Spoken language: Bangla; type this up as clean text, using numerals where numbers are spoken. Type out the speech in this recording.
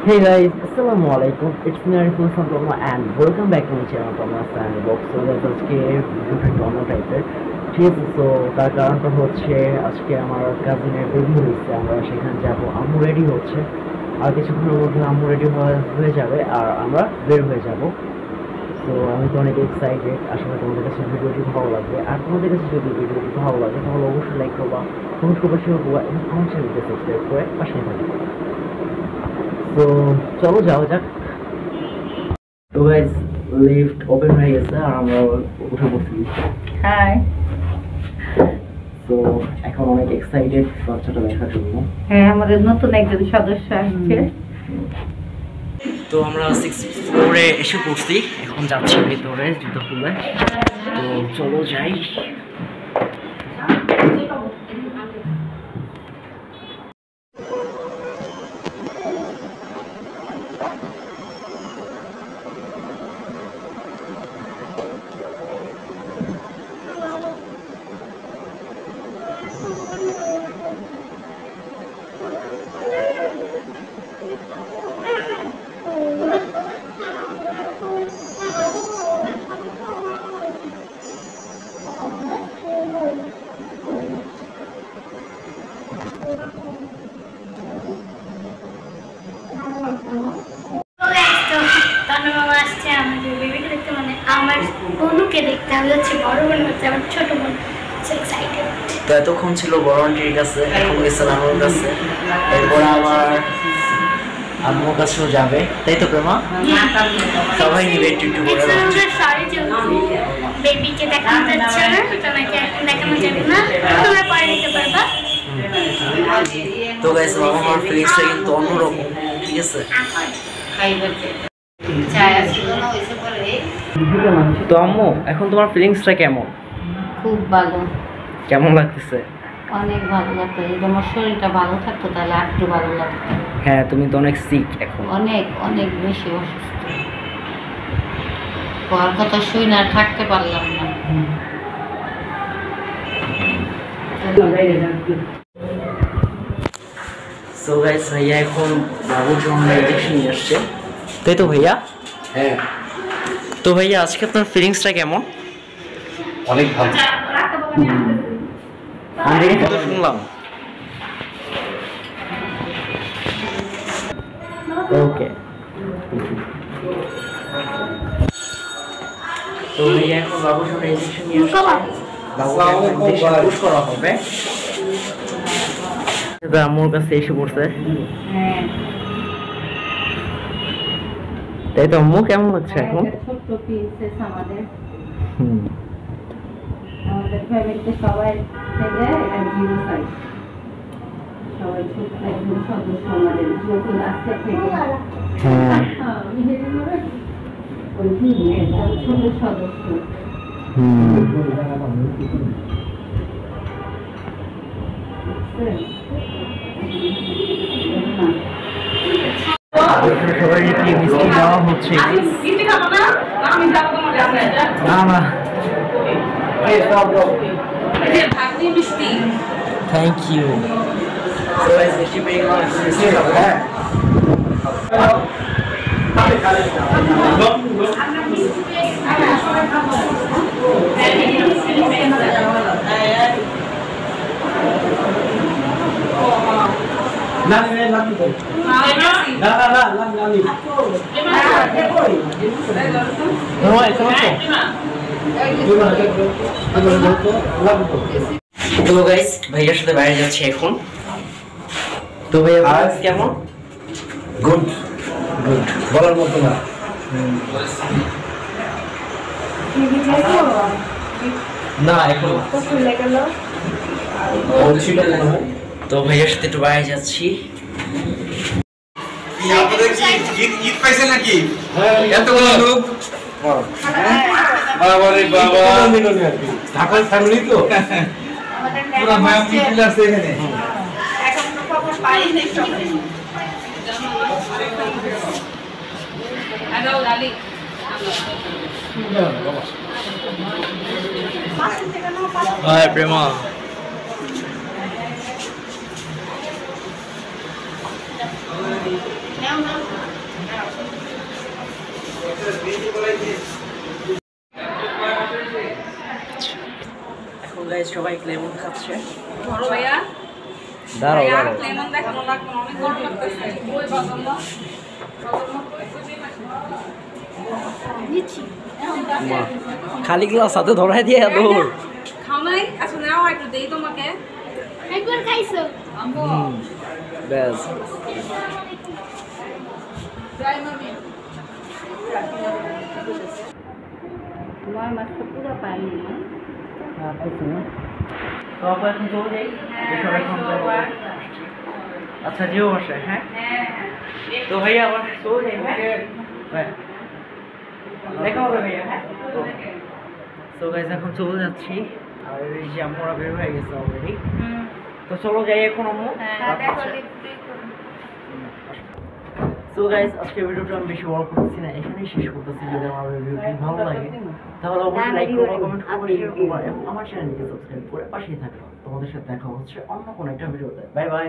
Hey guys, Assalamu alaikum. It's me Ariful from Roma and welcome back to my channel Roma Sandbox. So guys, আজকে ভিডিওটা অন্য টাইপের ঠিক আছে। সো তার কারণটা হচ্ছে আজকে আমার কাজিনের বেবি হয়েছে, আমরা সেখানে যাব। আম্মু রেডি হচ্ছে, আর কিছুক্ষণের মধ্যে আম্মু রেডি হয়ে যাবে আর আমরা বের হয়ে যাব। তো আমি তো অনেক এক্সাইটেড, আসলে তোমাদের কাছে ভিডিওটি ভালো লাগবে। আর তোমাদের কাছে যদি ভিডিওটি ভালো লাগে তাহলে অবশ্যই লাইক করবা, কমেন্ট করবা, শেয়ার করবা এবং আমার চ্যানেলকে সাবস্ক্রাইব করে পাশে থাকবে। তো চলো যাওয়া যাক। তো গাইস, লিফট ওপেন হয়ে গেছে আর আমরা উঠে পড়ছি। হাই। তো এখন অনেক এক্সাইটেড বাচ্চাটা দেখার জন্য। হ্যাঁ, আমাদের নতুন একজন সদস্য আসছে। তো আমরা 6th ফ্লোরে এসে পড়ছি, এখন যাচ্ছি ভিতরে জুতো খুলে। তো চলো যাই। তো এতক্ষণ ছিল বড় আন্টির কাছে, এখন গেছে আমার কাছে, এরপর আবার আম্মুর কাছেও যাবে, তাই তো প্রেমা? সবাই নিবে একটু একটু করে। বেবিকে দেখানো যাচ্ছে না, তোমাকে এখন দেখানো যাবে না, তোমরা পরে দেখতে পারবা। তো গাইস, আমার ফিলিংসটা কিন্তু অন্যরকম, ঠিক আছে? তো আম্মু, এখন তোমার ফিলিংসটা কেমন? খুব ভালো। কেমন লাগতেছে? অনেক ভালো লাগতো। যদি আমার শরীরটা ভালো থাকতো তাহলে আর একটু ভালো লাগতো। হ্যাঁ, তুমি তো অনেক সিক এখন। অনেক অনেক বেশি অসুস্থ। পর কথা শুই না, থাকতে পারলাম না। সো গাইস, ভাইয়া এখন বাবুর জন্য ইনজেকশন নিয়ে আসছে, তাই তো ভাইয়া? হ্যাঁ, তো ভাইয়া, আজকে আপনার ফিলিংসটা কেমন? অনেক ভালো। আমি তো শুনলাম। ওকে। তো ভাইয়া এখন বাবুর জন্য ইনজেকশন নিয়ে আসছে, বাবুকে ইনজেকশন পুশ করা হবে। আম্মুর কাছে এসে পড়ছে, হ্যাঁ, তাই তো আম্মু, কেমন লাগছে এখন? ছোট্ট প্রিন্সেস আমাদের হুম। আমাদের ফ্যামিলিতে সবাই থেকে এটা জিরো সাইজ। সবাই ছোট্ট একজন সদস্য আমাদের নতুন আসতে থেকে। হ্যাঁ। ওই ছোট সদস্য। সবাইকে মিষ্টি দেওয়া হচ্ছে। না না, থ্যাংক ইউ। তো গাইস, ভাইয়ার সাথে বাইরে যাচ্ছে এখন। তো ভাইয়া কেমন? গুড গুড, বলার মতো না। না, এখন তো ভাইয়ার সাথে একটু বাইরে যাচ্ছি। ঈদ পাইছে নাকি? এতগুলো লোক, বাবা রে বাবা, ঢাকার ফ্যামিলি তো পুরো ফ্যামিলি আছে এখানে। এখন তো খবর পাই নাই সবাই। আগাও লালি। Hi, Prema. এখন গাইস সবাই লেমন খাচ্ছে। ধরো ভাইয়া দাঁড়াও ভাইয়া দাঁড়াও। লেমন দেখানো লাগবে না, অনেক গরম লাগতেছে বই বাজানো দিচ্ছি মা, খালি গ্লাস হাতে ধরাই দিয়ে দৌড়। খাও নাই? আচ্ছা নাও একটু দেই তোমাকে। একবার খাইছো ব্যাস নয় মাস তো পুরো পাইনি না। তো আপু এখন চলে যাই। এসব এখন যাবো। আচ্ছা যেও বসে, হ্যাঁ তো ভাইয়া আবার চলে যাই। হ্যাঁ দেখা হবে ভাইয়া। হ্যাঁ তো গাইস এখন চলে যাচ্ছি। আর এই যে আমরা বের হয়ে গেছে অলরেডি। তো চলো যাই এখন আম্মু। সো গাইস আজকে ভিডিওটা আমি বেশি বড় করতেছি না, এখানেই শেষ করতেছি। যদি আমার ভিডিওটি ভালো লাগে তাহলে অবশ্যই লাইক করো, কমেন্ট করো, শেয়ার করো এবং আমার চ্যানেলকে সাবস্ক্রাইব করে পাশেই থাকো। তোমাদের সাথে দেখা হচ্ছে অন্য কোনো একটা ভিডিওতে। Bye bye.